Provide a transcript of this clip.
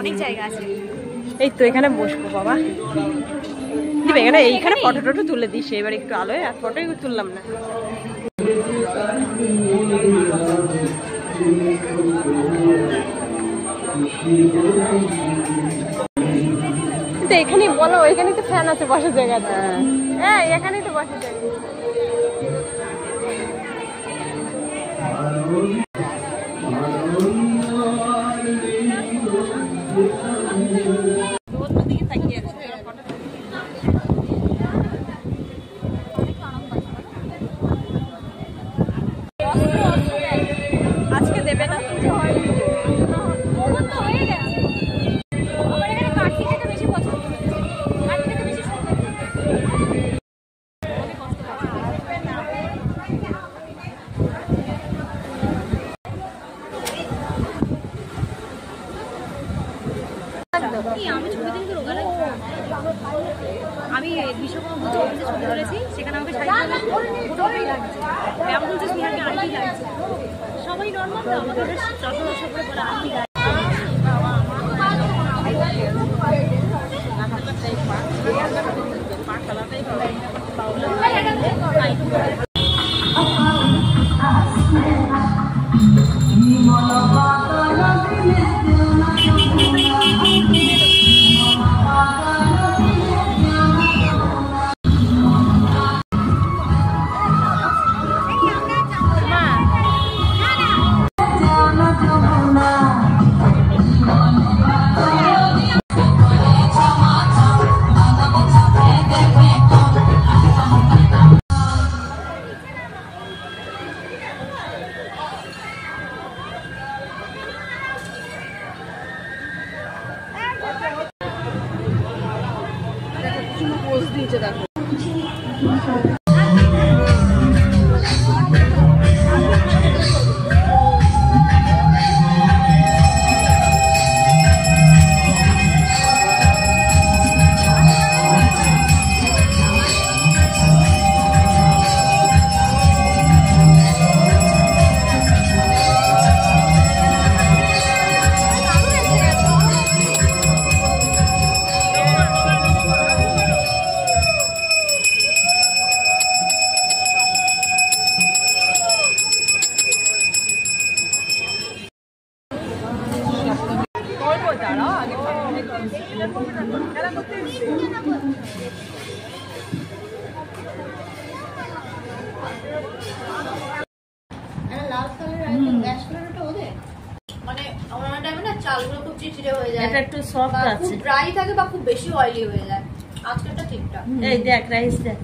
অনেক জায়গা আছে। এই তো এখানে বসবো বাবা। দিবে এখানে, এইখানে ফটো টটো তুলে দিস। এবার একটু আলোয় আর ফটো তুললাম না। এখানেই বলো, এখানেই তো ফ্যান আছে বসার জায়গাটা। হ্যাঁ এখানেই তো বসার জায়গা। আজকে দেবে না আমি বিশ্বকর্মা পুজো ছবি তুলেছি, সেখানে আমাকে শাড়ি লাগছে। ব্যায়াম বলছে স্নেহাকে আরতি লাগছে, সবাই নর্মাল তো আমাকে চশমা করে বলে আরতি লাগছে। দেখো চালগুলো খুব চিটচিটে হয়ে যায়, এটা একটু সফট আছে, ড্রাই থাকে বা খুব বেশি অয়েলি হয়ে যায়। আজকেরটা ঠিকঠাক। এই দেখ রাইস দেখ।